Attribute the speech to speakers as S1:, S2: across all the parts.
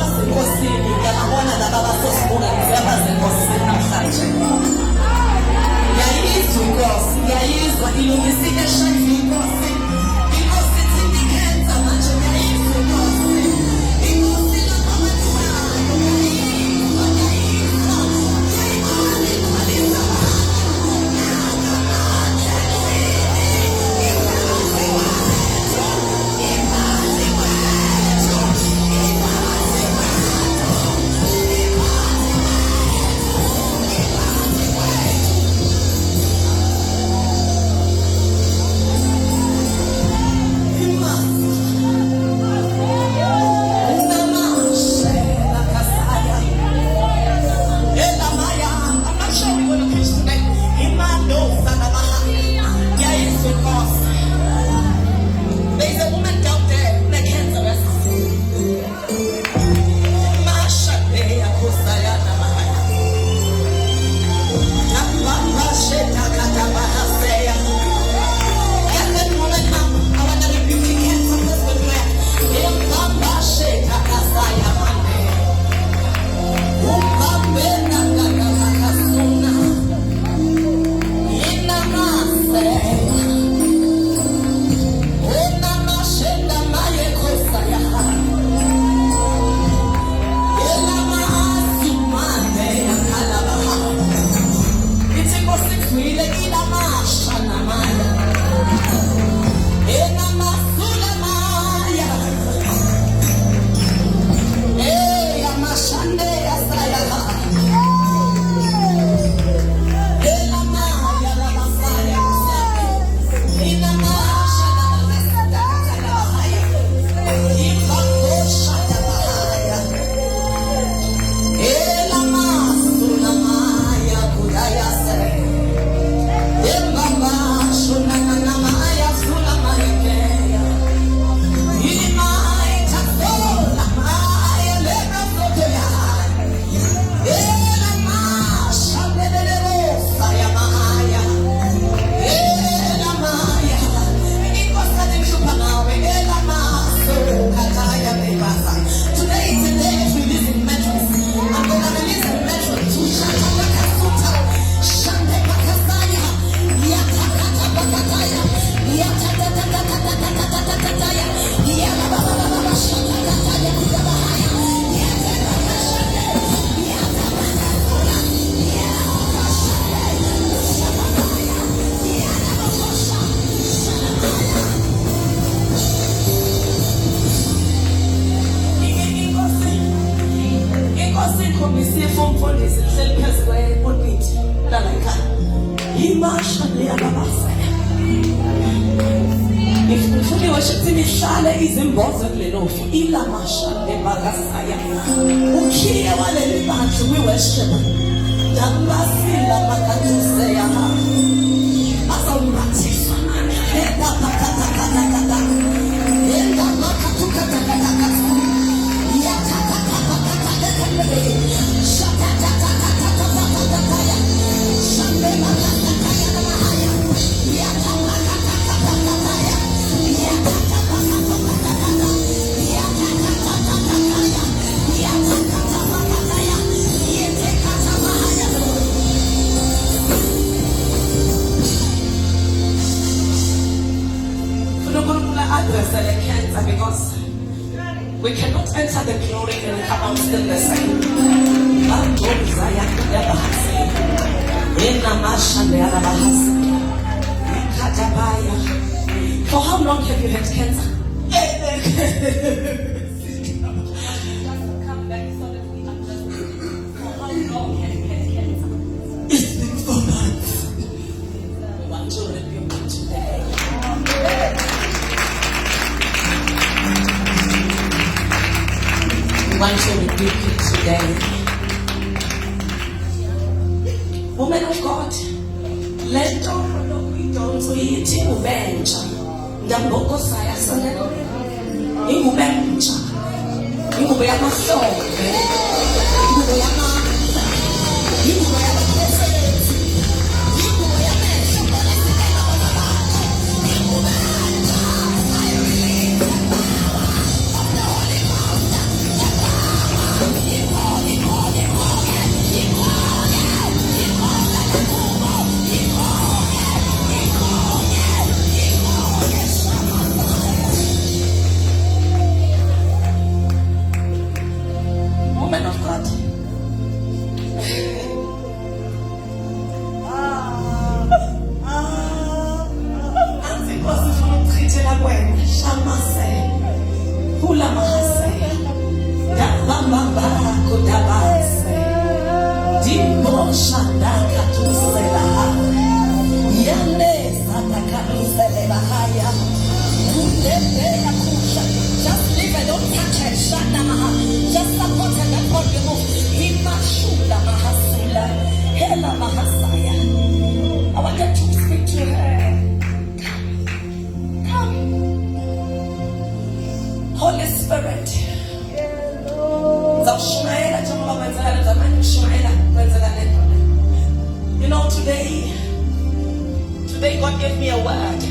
S1: Enkosini ngiyabona laba abasesibuka ngiyabazi enkosini namhlanje. Ngiyayizwa inkosi, ngiyayizwa ilungisile eshayini inkosi. Inkosi ithi ngikhenza manje ngiyayizwa inkosi. Inkosi lapha amathubayo ngiyayizwa, ngiyayizwa. Ngiyayimaliza. Izimbozo kulenofu ilamasha ebakasaya ukhiye waleli bantu we worship dabasila makatuse ya azawumathiswa enda pakata enda makatuka ya because we cannot enter the glory and come out still the same. For how long have you had cancer? For how long have you had cancer? It's been 4 months. We want to rebuke it today. Want to rebuke it today. Woman of God, let don't uyithi ubenja ndamboko saya sana ingubenja ingubo yamahlombe ingubo yamandla ingubo yamaphesezi ingubo yamehlo ngalesekela abantu ingubo Today God gave me a word.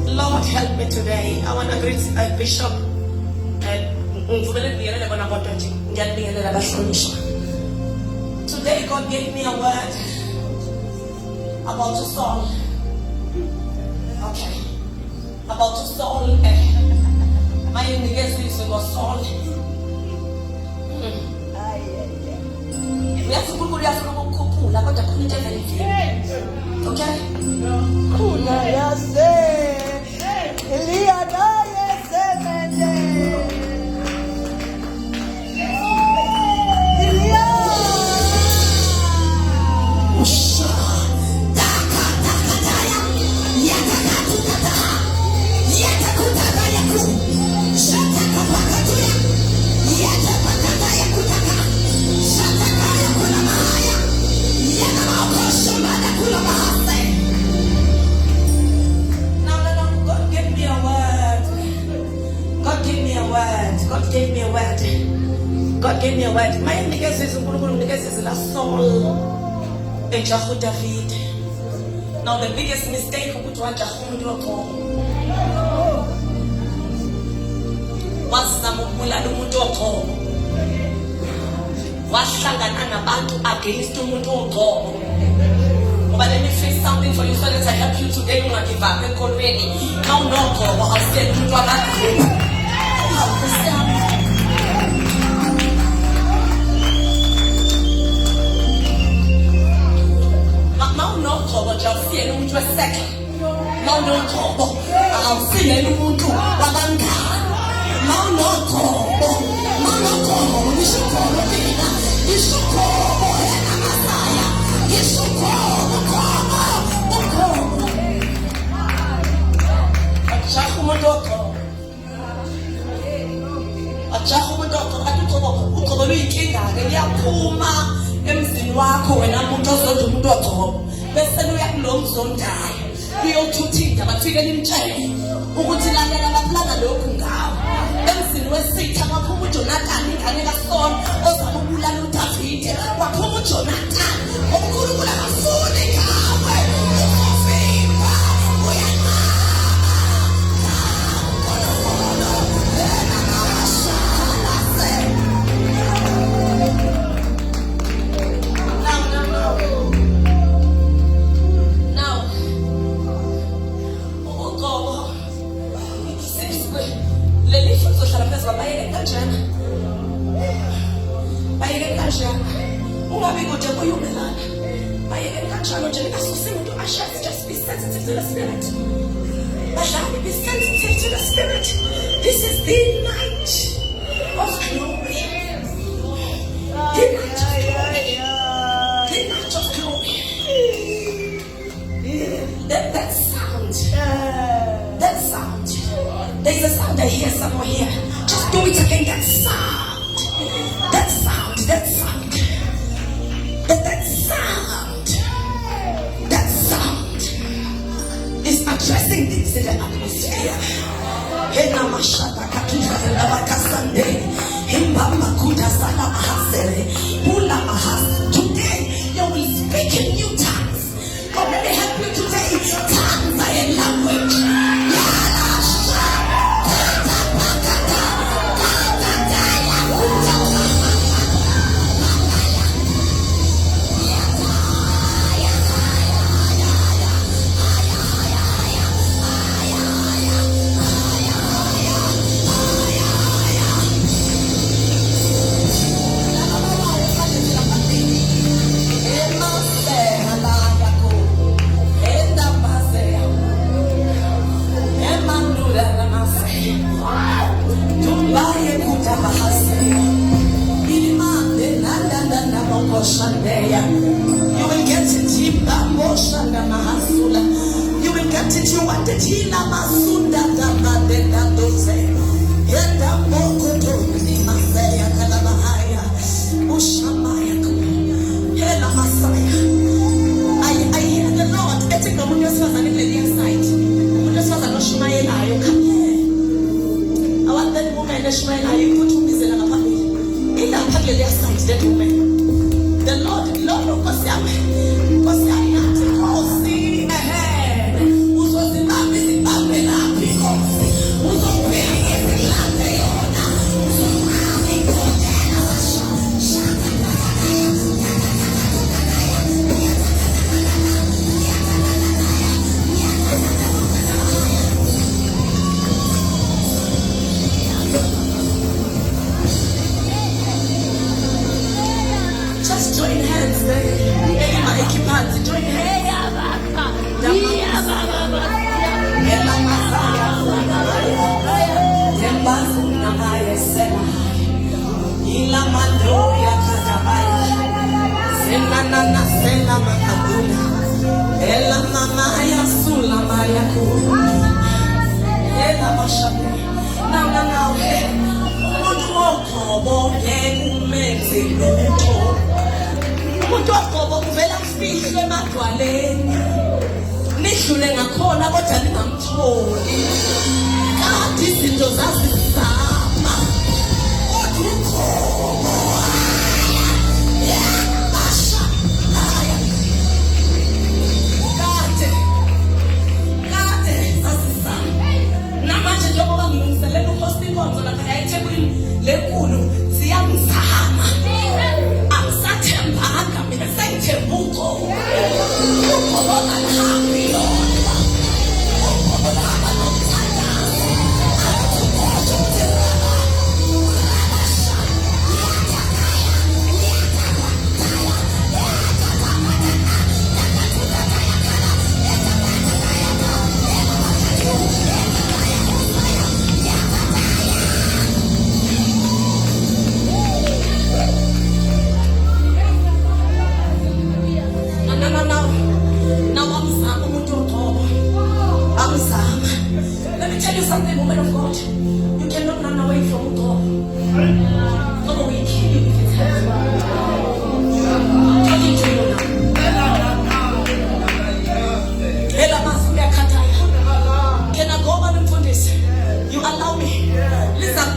S1: Lord, help me today. I want to greet Bishop. Today God gave me a word about your soul. Okay. About your soul. My indication is your soul. We have to put your soul. Okay?
S2: Kuna yase Elia daye semende Elia
S1: Usha taka taka daya yataka tukata yatakutaka yaku shataka pakatuya yatapakata yakutaka shataka yakuna mahaya yana maokosho mada kula mahase. Now God gave me a word. God gave me a word. God gave me a word. God gave me a word. My niggas is la soul. Ejahu David. Now the biggest mistake ukuthi wajahu lokho. Wazama ukubulala umuntu oqobo. Wahlangana nabantu against umuntu oqobo. But let me fix something for you so that I help you today. You not give up. Already. Now no go. I'll say to you about Now no go. But I'll see you into a second. Now no go. I'll see you into Wabanga. Now no go. Now no go. You should go. You should go. You should go. Uqobo luyinkinga ke liyaphuma emzini wakho wena umuntu ozonda umuntu oqobo bese luya kulomzondayo liyothutha indaba afike limtshele ukuthi lalela baplana lokhu ngawo emzini wesitha kwaphuma uJonathan ingane kaSaul ozama ukubulala uDavide kwaphuma uJonathan uNkulunkulu akafuni ngawe ufimba just be sensitive to the spirit. Be sensitive to the spirit. This is the night of glory. The night of glory. The night of glory. That sound. That sound. There's a sound I hear somewhere here. Just do it again. That sound. That sound. That sound. That sound. That sound is addressing things in the atmosphere. Today you will speak in new tongues. God, let me help you today. Tongues are a language. You will get it. You will get it. You want it. I hear the Lord. I want that woman. You put in that woman. The Lord, of course, Umuntu oqobo kuvela kufihlwe emadwaleni nidlule ngakhona kodwa ningamtholi kanti izinto zazizama kodwa uqobo kade zazizama namanje njengoba ngilungiselela uhost inkonzo lapha eThekwini lenkulu ziyangizama angisathembanga mina sengithemba uqobo uqobo akahambi yodwa uqobo kahamba nomthandazo something, woman of God. You cannot run away from God. God will kill you if it's happening. I'm talking to you now. Can I go over and put this? You allow me. Listen,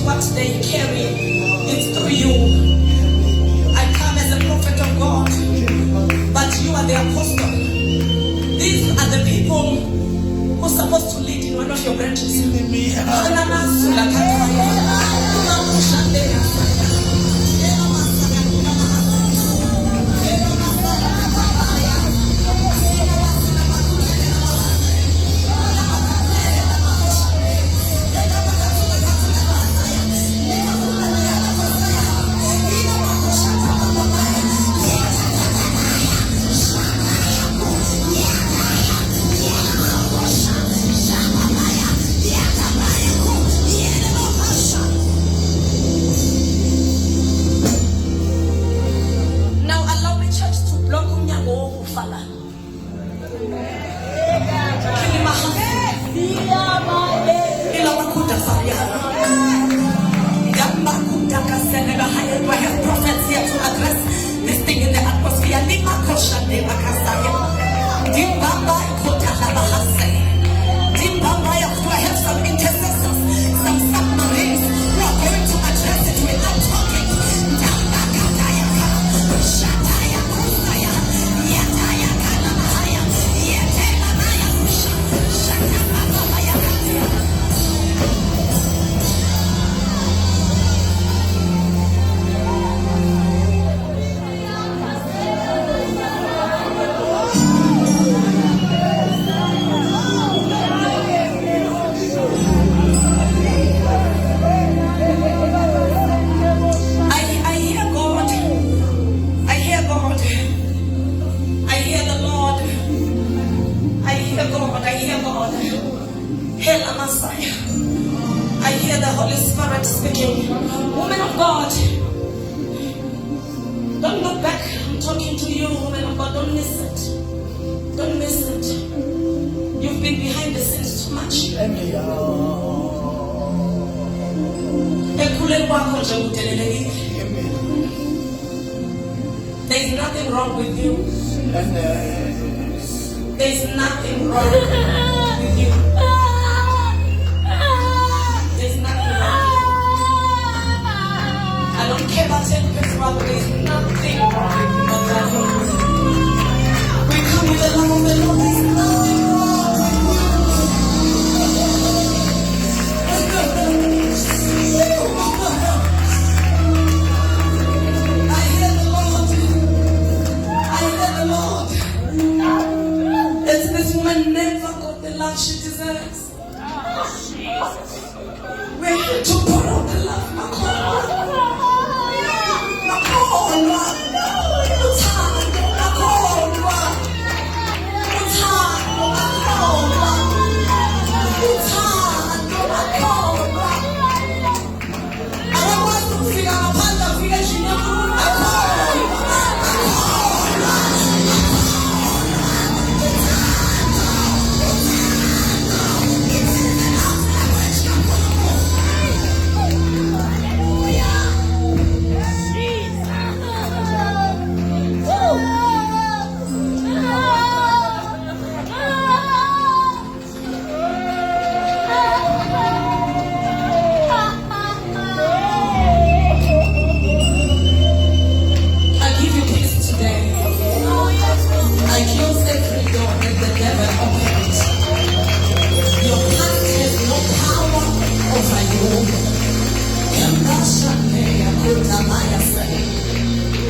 S1: what they carry, it's through you. I come as a prophet of God, but you are the apostle. These are the people who are supposed to lead in one of your branches. I have prophets here to address this thing in the atmosphere. Lima kosha de bakasaya. Dimbamba ikota labahase. Dimbamba yakuwa. I have some intercessors, some submarines who are going to address it without talking. Damba kataya ka. Shataya kusaya. Yataya kalamahaya. Yetela maya kusha. Shataya kalamaya kataya. I hear the Holy Spirit speaking. Woman of God, don't look back. I'm talking to you, woman of God. Don't miss it. Don't miss it. You've been behind the scenes too much. There's nothing wrong with you. There's nothing wrong with you. I don't care about 10 people, brother. There's nothing wrong with you. We come with the love of the Lord. There's nothing wrong I hear the Lord. I hear the Lord. This woman never got the love she deserves. We're here to pour out the love, my God.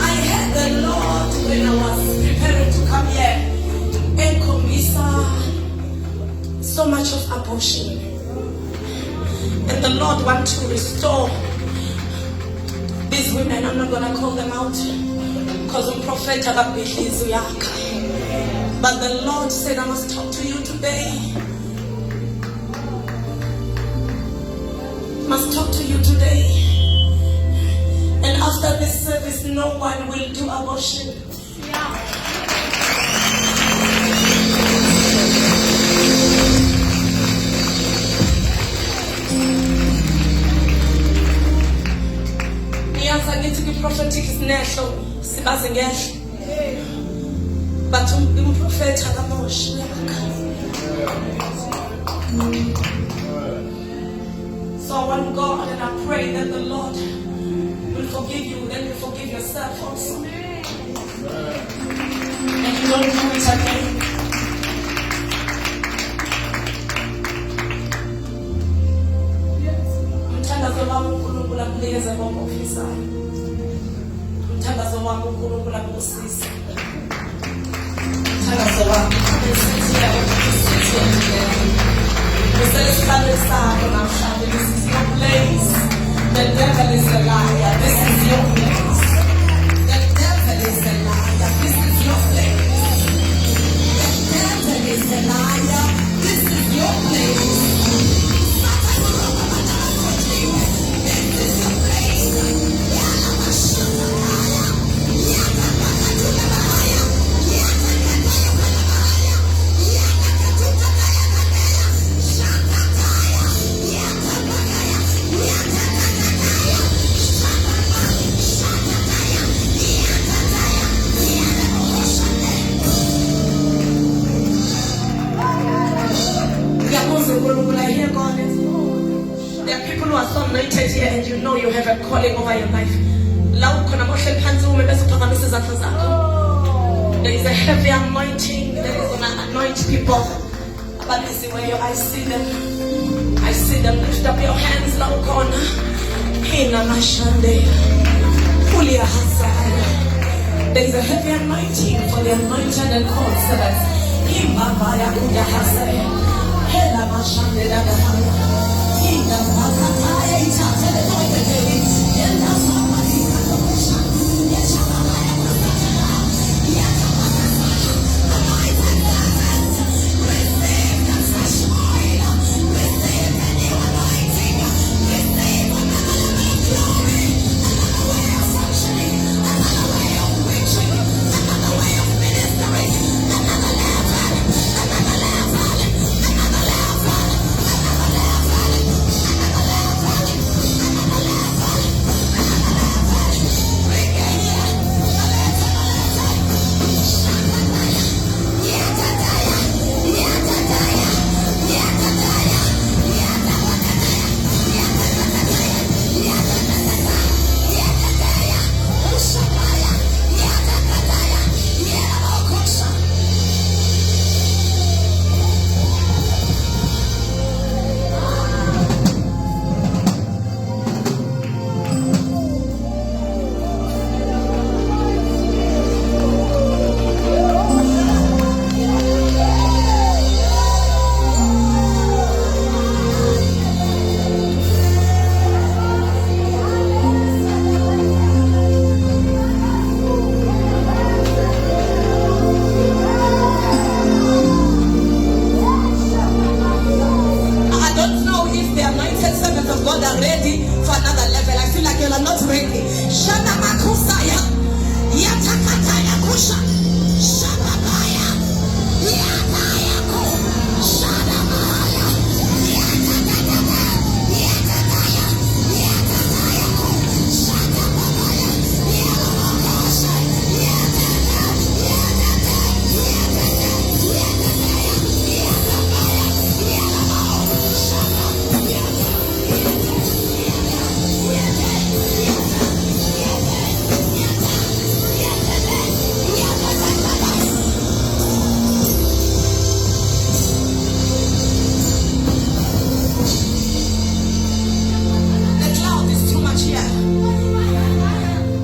S1: I heard the Lord when I was preparing to come here. So much of abortion. And the Lord wants to restore these women. I'm not going to call them out because I'm prophet. But the Lord said I must talk to you today. Must talk to you today. And after this service, no one will do abortion. Nianza ngithi prophetic isinesho sibaze ngesho. But umprofeti akamoshi yakha. So I want God and I pray that the Lord will forgive you, then you forgive yourself also. And you don't do it again. Mthandazo wami uNkulunkulu akunikeze bonke ofisayo. Mthandazo wami uNkulunkulu akusise. Mthandazo wami ukusisiya today. This is your place. The devil is a liar. This is your place. The devil is a liar. This is your place. The devil is a liar. This is your place. This is your place. will I hear God? There are people who are so anointed here and you know you have a calling over your life. There is a heavy anointing that is going to anoint people. But this is where I see them. I see them. Lift up your hands, Laukona. Hina Mashande. Fulia Hasaya. There is a heavy anointing for the anointed and called servants. Himabaya Kuda Hasaya. Hela Mashande Dagahaya. Hina Makataya Itata. Hela Samari Katosha. Yachamaya Katata. Yakamaya. Anointed servants. Receive the fresh oil. Receive the new anointing. Receive another level of glory. Another way of functioning. Another way of preaching. Another way of ministry. Another level. Another level. Another level. Another level. Another level. Another level.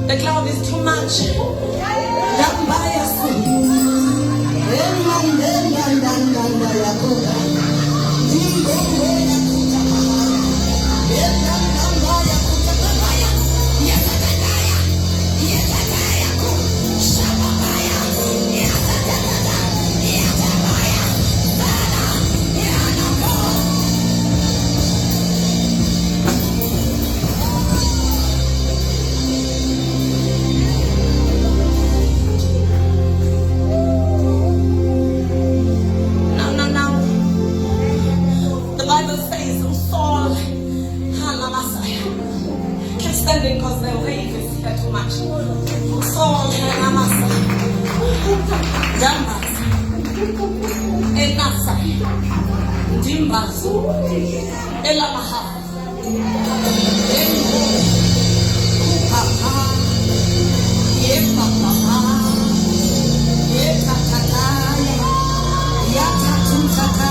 S1: The cloud is too much. Because the wave is here too much. Saul and Amasa, Jambas, Enasa, Jimbas, Elamaha, Papa, Papa, Yatata, Yatatutata.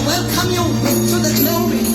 S1: Welcome you to the glory.